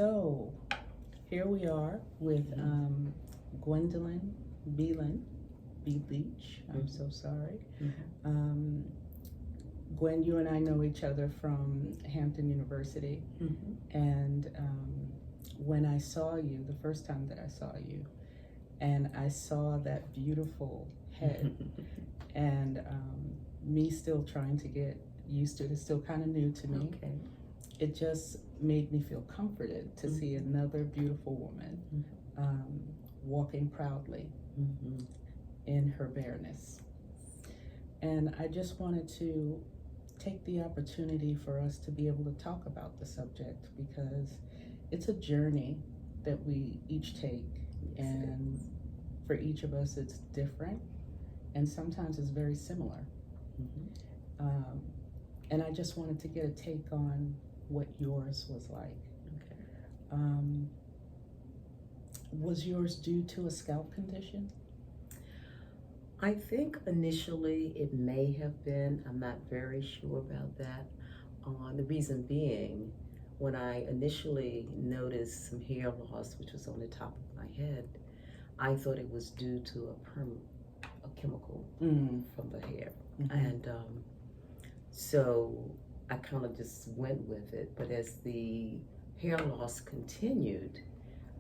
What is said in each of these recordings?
So here we are with Gwendolyn B. Leach. I'm so sorry. Um, Gwen, you and I know each other from Hampton University, and when I saw you, the first time that I saw you, and I saw that beautiful head, and me still trying to get used to it, it's still kind of new to me. Okay. It just made me feel comforted to see another beautiful woman walking proudly in her bareness. And I just wanted to take the opportunity for us to be able to talk about the subject because it's a journey that we each take, and for each of us it's different, and sometimes it's very similar. And I just wanted to get a take on what yours was like. Was yours due to a scalp condition? I think initially it may have been. I'm not very sure about that. The reason being, when I initially noticed some hair loss, which was on the top of my head, I thought it was due to a chemical from the hair. And so I kind of just went with it. But as the hair loss continued,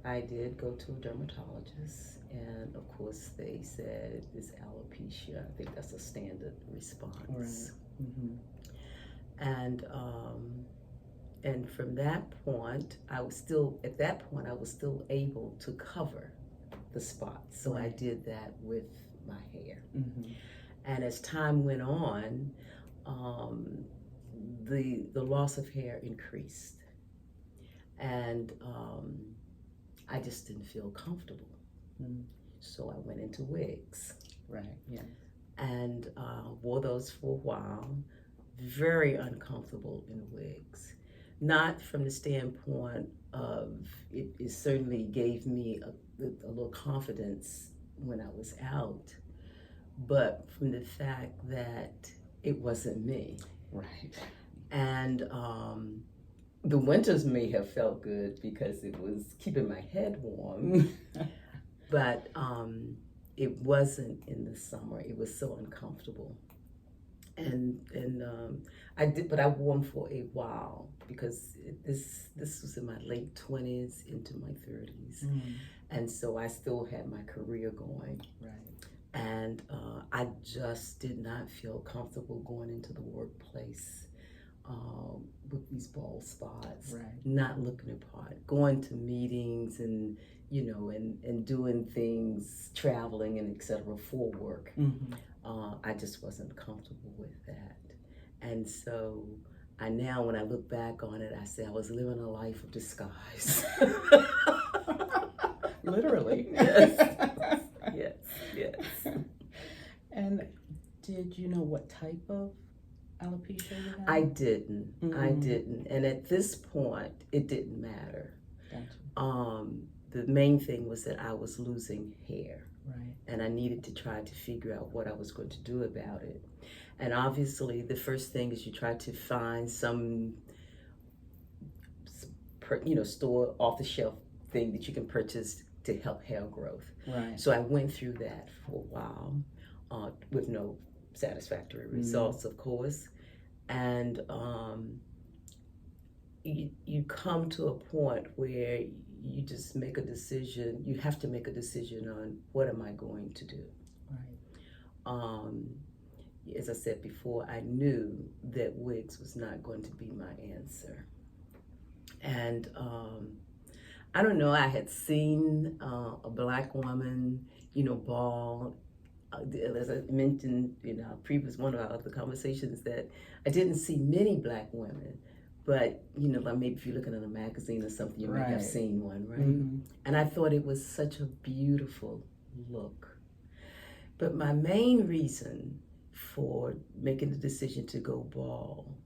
I did go to a dermatologist, and of course they said it's alopecia. I think that's a standard response. Right. And from that point, I was still able to cover the spots. So I did that with my hair. And as time went on, the loss of hair increased, and I just didn't feel comfortable. So I went into wigs. Right. Yeah. And wore those for a while. Very uncomfortable in wigs. Not from the standpoint of it certainly gave me a little confidence when I was out, but from the fact that it wasn't me. Right. And the winters may have felt good because it was keeping my head warm, but it wasn't in the summer. It was so uncomfortable. And I wore them for a while because this was in my late 20s into my 30s. And so I still had my career going. Right. And I just did not feel comfortable going into the workplace with these bald spots, not looking the part, going to meetings and doing things, traveling and etc. for work. I just wasn't comfortable with that. And so when I look back on it, I say I was living a life of disguise. Literally. Yes. And did you know what type of alopecia you had? I didn't. And at this point, it didn't matter. Gotcha. The main thing was that I was losing hair. Right. And I needed to try to figure out what I was going to do about it. And obviously, the first thing is you try to find some, store off-the-shelf thing that you can purchase to help hair growth. Right. So I went through that for a while with no satisfactory results, of course. And you come to a point where you just make a decision. You have to make a decision on what am I going to do. Right. As I said before, I knew that wigs was not going to be my answer. And I don't know, I had seen a black woman, bald. As I mentioned in our previous one of our other conversations, that I didn't see many black women, but like maybe if you're looking at a magazine or something, you might have seen one, right? And I thought it was such a beautiful look. But my main reason for making the decision to go bald,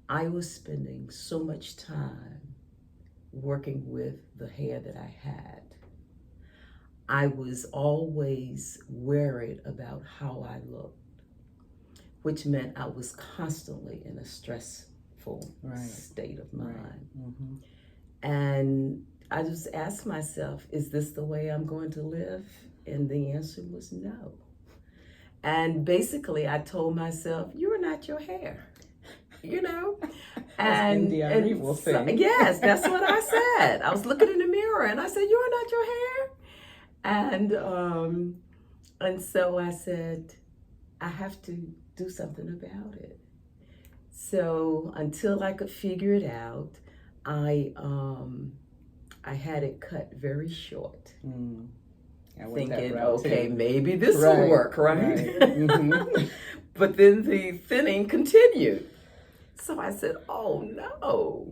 I was spending so much time working with the hair that I had. I was always worried about how I looked, which meant I was constantly in a stressful state of mind. And I just asked myself, is this the way I'm going to live? And the answer was no. And basically, I told myself, "You are not your hair," you know. And will say. yes, that's what I said. I was looking in the mirror, and I said, "You are not your hair." And so I said, I have to do something about it. So until I could figure it out, I had it cut very short. Thinking, okay, maybe this will work, right? Mm-hmm. But then the thinning continued. So I said, oh no.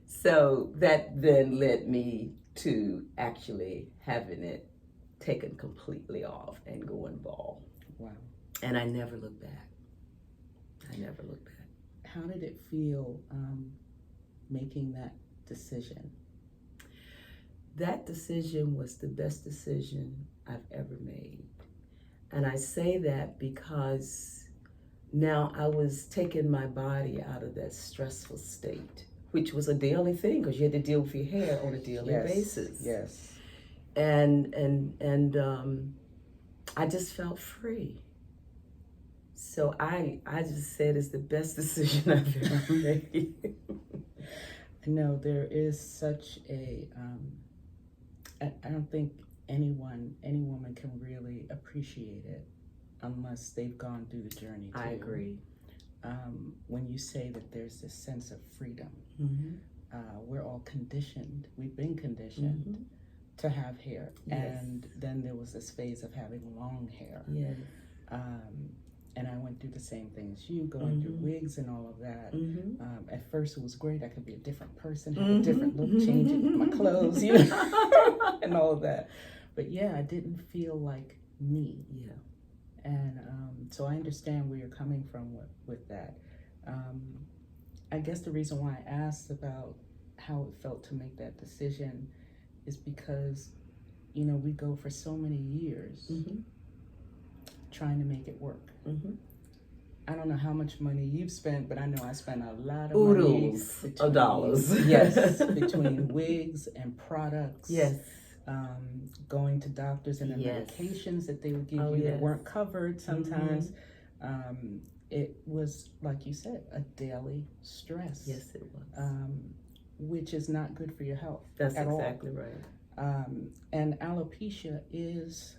So that then led me to actually having it taken completely off and going bald. Wow. And I never looked back. I never looked back. How did it feel making that decision? That decision was the best decision I've ever made. And I say that because now I was taking my body out of that stressful state, which was a daily thing because you had to deal with your hair on a daily basis. Yes. And I just felt free. So I just said it's the best decision I've ever made. No, there is such a I don't think any woman can really appreciate it unless they've gone through the journey too. I agree. When you say that there's this sense of freedom, we're all conditioned. We've been conditioned to have hair, and then there was this phase of having long hair. Yes. And I went through the same thing as you, going through wigs and all of that. At first it was great. I could be a different person, have a different look, changing my clothes, and all of that. But yeah, I didn't feel like me. Yeah. And so I understand where you're coming from with that. I guess the reason why I asked about how it felt to make that decision is because, we go for so many years trying to make it work. I don't know how much money you've spent, but I know I spent a lot of money. Of dollars. Yes, between wigs and products. Yes. Going to doctors and the medications that they would give you that weren't covered sometimes. It was, like you said, a daily stress. Yes, it was. Which is not good for your health. That's at exactly all. Right. And alopecia is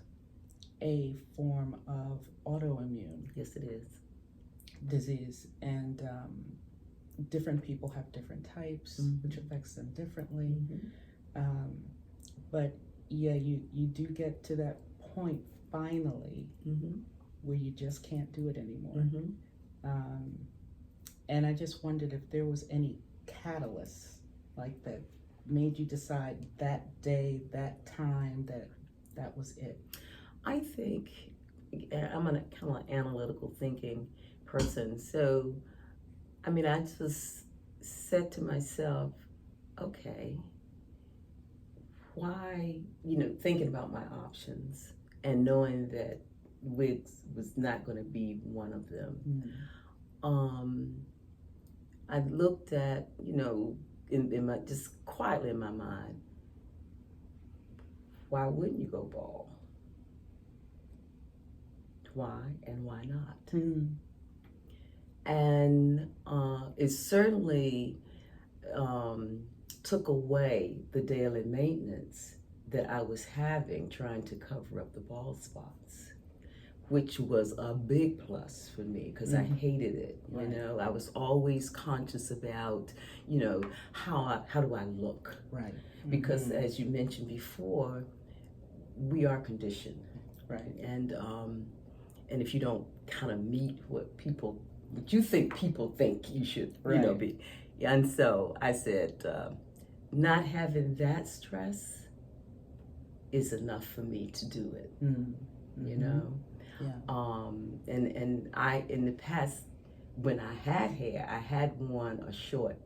a form of autoimmune. Yes, it is. Disease, and different people have different types, which affects them differently. But yeah, you do get to that point finally where you just can't do it anymore. And I just wondered if there was any catalyst like that made you decide that day, that time, that was it. I think I'm a kind of analytical thinking person. So, I just said to myself, okay, why, thinking about my options and knowing that wigs was not going to be one of them. I looked at, in my, just quietly in my mind, why wouldn't you go bald? Why and why not? And it certainly took away the daily maintenance that I was having trying to cover up the bald spots, which was a big plus for me because I hated it. I was always conscious about, how do I look? Right. Because as you mentioned before, we are conditioned. Right. And if you don't kind of meet what you think people think you should, be. And so I said, not having that stress is enough for me to do it, Yeah. And I, in the past, when I had hair, I had worn a short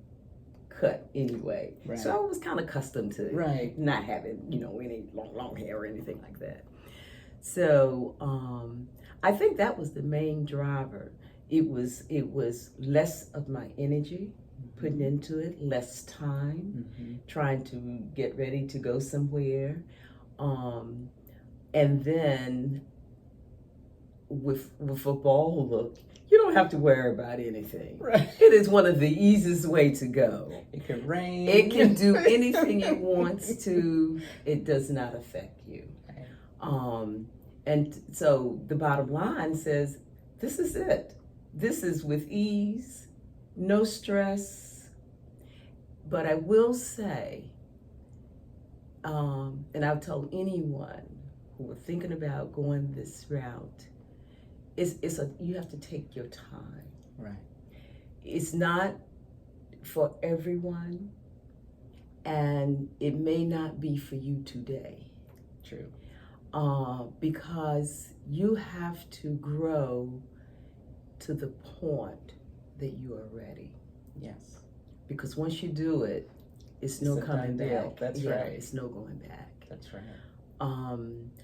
cut anyway. Right. So I was kind of accustomed to not having, any long hair or anything like that. So I think that was the main driver. It was less of my energy, putting into it, less time, trying to get ready to go somewhere. And then with a bald look, you don't have to worry about anything. Right. It is one of the easiest way to go. It can rain. It can do anything it wants to. It does not affect you. Right. And so the bottom line says, this is it. This is with ease, no stress. But I will say, and I'll tell anyone who are thinking about going this route, you have to take your time. Right. It's not for everyone, and it may not be for you today. True. Because you have to grow to the point that you are ready. Yes. Because once you do it, it's no coming back. That's yeah, right. It's no going back. That's right.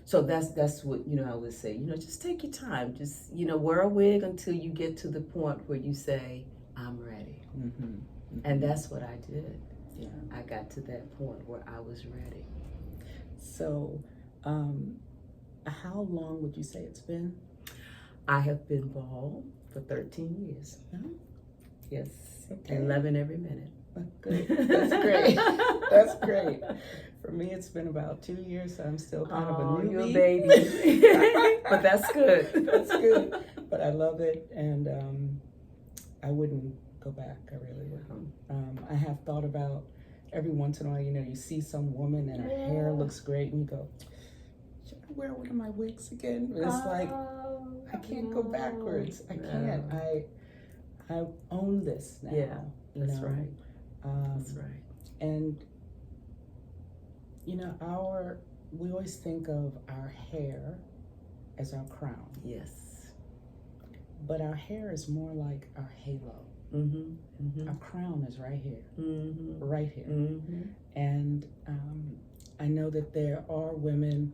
So that's what, I would say, just take your time. Just, wear a wig until you get to the point where you say, I'm ready. And that's what I did. Yeah. I got to that point where I was ready. So, how long would you say it's been? I have been bald for 13 years. Oh. Yes. Okay. And loving every minute. Good. That's great. That's great. For me, it's been about 2 years, so I'm still kind of a newbie. You're a baby. But that's good. That's good. But I love it, and I wouldn't go back. I really wouldn't. I have thought about every once in a while, you see some woman and her hair looks great, and you go, should I wear one of my wigs again? But it's like, I can't go backwards. I can't. I own this now. Yeah, that's right. That's right. And we always think of our hair as our crown. Yes. But our hair is more like our halo. Our crown is right here. Right here. And I know that there are women,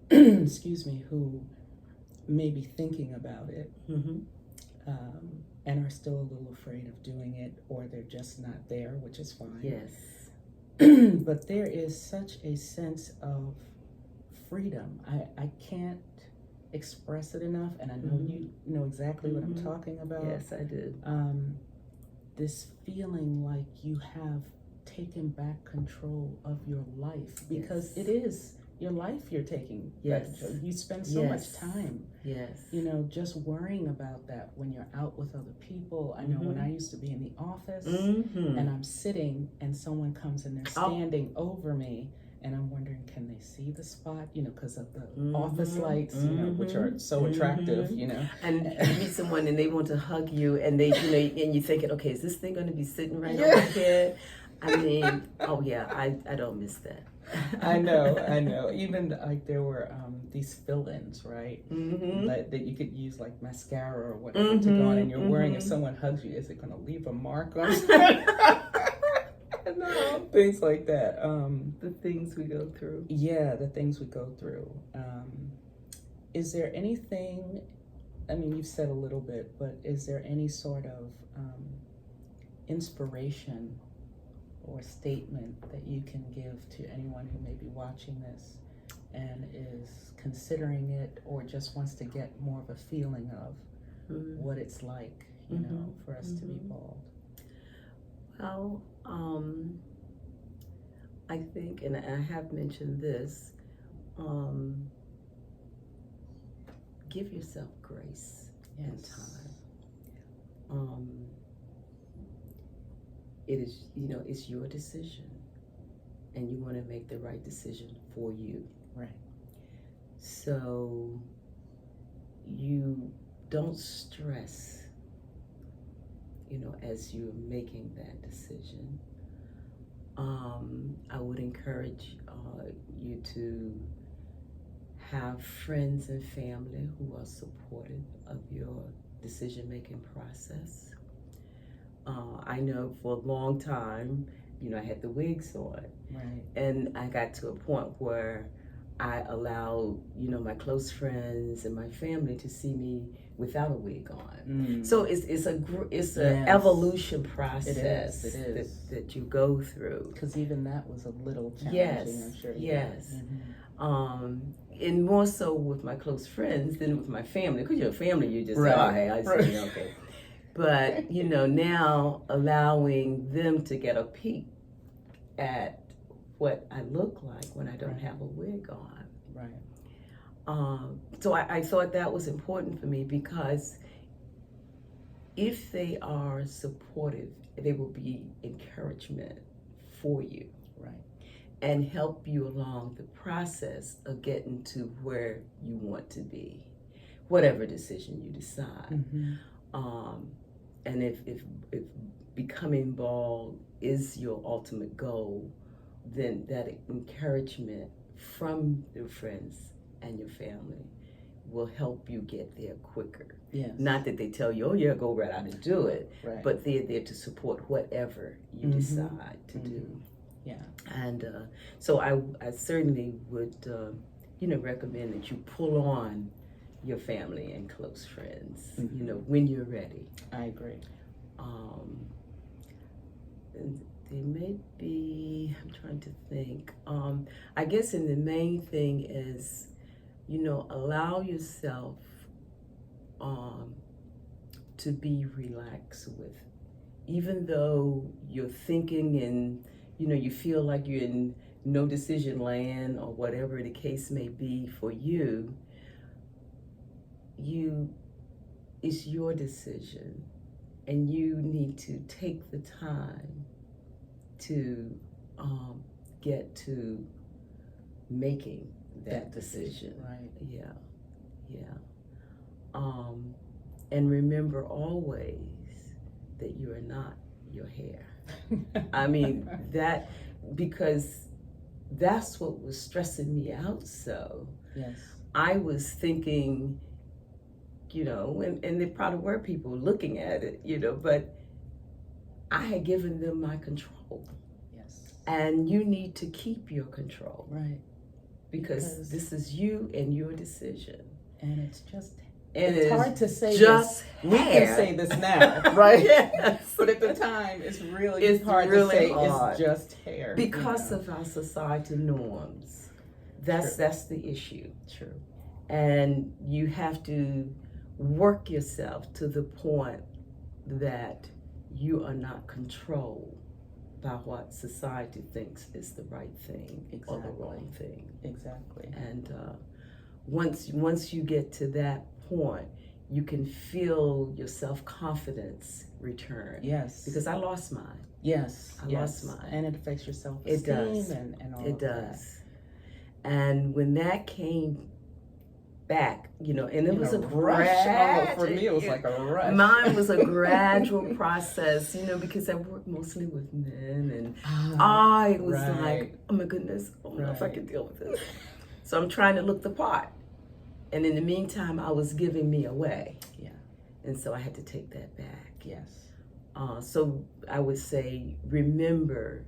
excuse me, who may be thinking about it. And are still a little afraid of doing it, or they're just not there, which is fine. Yes. But there is such a sense of freedom. I can't express it enough, and I know you know exactly what I'm talking about. Yes, I did. This feeling like you have taken back control of your life, because it is your life you're taking back control. You spend so much time, just worrying about that when you're out with other people. I know when I used to be in the office and I'm sitting and someone comes and they're standing over me, and I'm wondering, can they see the spot? Because of the office lights, which are so attractive, And you meet someone and they want to hug you, and they, and you're thinking, okay, is this thing going to be sitting right on my head? I mean, I don't miss that. I know. Even like there were these fill-ins, right? That you could use like mascara or whatever to go on, and you're worrying if someone hugs you, is it going to leave a mark on things like that. The things we go through. Yeah, the things we go through. Is there anything? I mean, you've said a little bit, but is there any sort of inspiration or statement that you can give to anyone who may be watching this and is considering it, or just wants to get more of a feeling of what it's like, for us to be bald? Well, I think, and I have mentioned this, give yourself grace and time. It is, it's your decision, and you want to make the right decision for you. Right. So you don't stress, as you're making that decision. I would encourage you to have friends and family who are supportive of your decision-making process. I know for a long time, I had the wigs on. Right. And I got to a point where I allowed, my close friends and my family to see me without a wig on. Mm. So it's a Yes. evolution process It is. that you go through. Because even that was a little challenging, Yes, I'm sure. yes. Mm-hmm. And more so with my close friends than with my family. Because you're a family, you just say, Right. oh, hey, I say, okay. But, you know, now allowing them to get a peek at what I look like when I don't Right. have a wig on. Right. So I thought that was important for me, because if they are supportive, they will be encouragement for you. Right. And help you along the process of getting to where you want to be, whatever decision you decide. Mm-hmm. And if becoming bald is your ultimate goal, then that encouragement from your friends and your family will help you get there quicker. Yes. Not that they tell you, oh yeah, go right out and do it, Right. but they're there to support whatever you Mm-hmm. decide to do. Yeah. And so I certainly would, recommend that you pull on your family and close friends, Mm-hmm. when you're ready. I agree. And they may be, I'm trying to think, I guess the main thing is, allow yourself to be relaxed with, even though you're thinking and, you feel like you're in no decision land or whatever the case may be for you, it's your decision, and you need to take the time to get to making that decision. Right. Yeah. And remember always that you are not your hair. I mean, that, because that's what was stressing me out so. Yes. I was thinking, and there probably were people looking at it, but I had given them my control. Yes. And you need to keep your control. Right. Because this is you and your decision. And it's just, and it's hard to say just this. We can say this now, right? Yes. But at the time, it's hard to say it's just hair. Because of our societal norms. That's the issue. True. And you have to work yourself to the point that you are not controlled by what society thinks is the right thing or the wrong thing. Exactly. And once you get to that point, you can feel your self-confidence return. Yes. Because I lost mine. Yes. I lost mine. And it affects your self-esteem. It does. And all it of does. And when that came back, and it was a rush. For me, it was like a rush. Mine was a gradual process, because I worked mostly with men, and I was like, oh my goodness, I don't know if I can deal with this. So I'm trying to look the part. And in the meantime, I was giving me away. Yeah. And so I had to take that back. Yes. So I would say, remember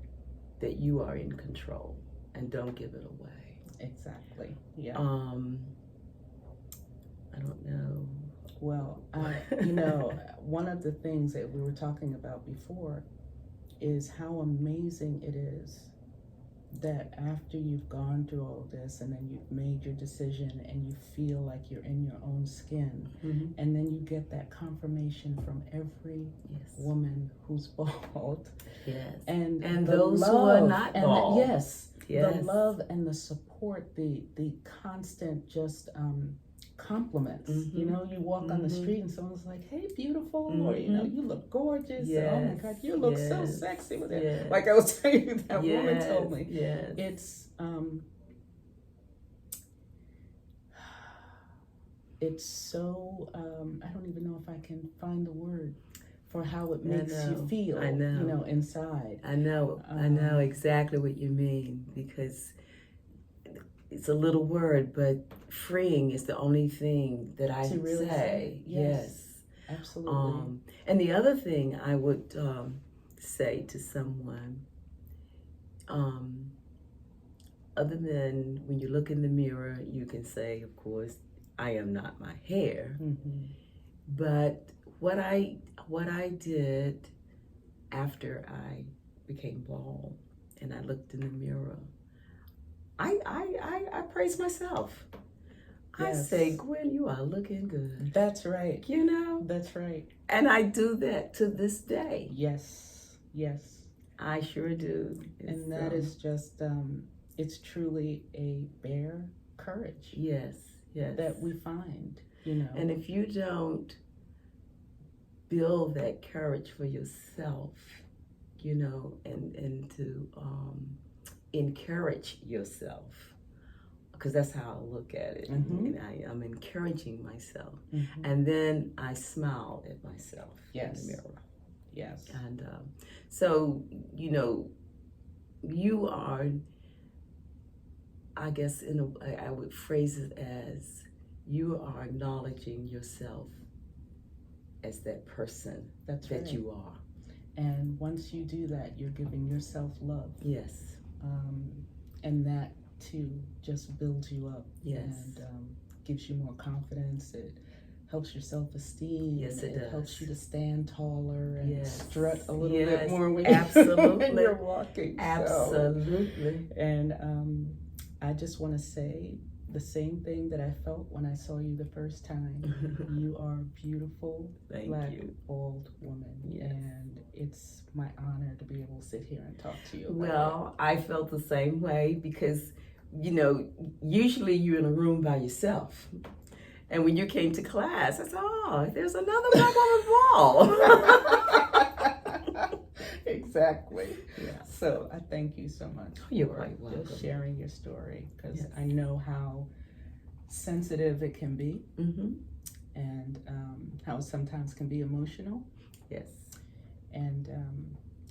that you are in control and don't give it away. Exactly. Yeah. I don't know. Well, one of the things that we were talking about before is how amazing it is that after you've gone through all of this and then you've made your decision and you feel like you're in your own skin, and then you get that confirmation from every woman who's bald. Yes. And those who are not bald. Yes. The love and the support, the constant just compliments. You walk on the street and someone's like, hey, beautiful, or you look gorgeous. Yes. Oh my God, you look so sexy with it. Like I was telling you, that woman told me. Yes. It's so I don't even know if I can find the word for how it makes you feel. I know. Inside. I know exactly what you mean, because it's a little word, but freeing is the only thing that I would really say. Yes. Absolutely. And the other thing I would say to someone, other than when you look in the mirror, you can say, of course, I am not my hair. But what I did after I became bald and I looked in the mirror, I praise myself. I Yes. say, Gwen, you are looking good. That's right. You know? That's right. And I do that to this day. Yes. Yes. I sure do. And that is just, it's truly a bare courage. Yes, yes. That we find, you know. And if you don't build that courage for yourself, you know, and to encourage yourself, because that's how I look at it. Mm-hmm. And I'm encouraging myself. Mm-hmm. And then I smile at myself Yes. in the mirror. Yes. And so, you know, you are, I guess I would phrase it as, you are acknowledging yourself as that person That's that right. you are. And once you do that, you're giving yourself love. Yes. And that too just builds you up. Yes. And gives you more confidence. It helps your self-esteem. Yes, it does. Helps you to stand taller and Yes. strut a little Yes, bit more when absolutely. you're walking. Absolutely. So, and I just want to say the same thing that I felt when I saw you the first time. You are a beautiful Thank black you. bald woman. Yes. And it's my honor to be able to sit here and talk to you about Well, I felt the same way because, you know, usually you're in a room by yourself. And when you came to class, I said, oh, there's another black woman bald. Exactly. Yeah. So I thank you so much You're for quite welcome. just sharing your story, because Yes. I know how sensitive it can be, Mm-hmm. and how it sometimes can be emotional. Yes. And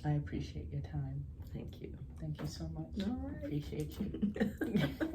I appreciate your time. Thank you. Thank you so much. All right. Appreciate you.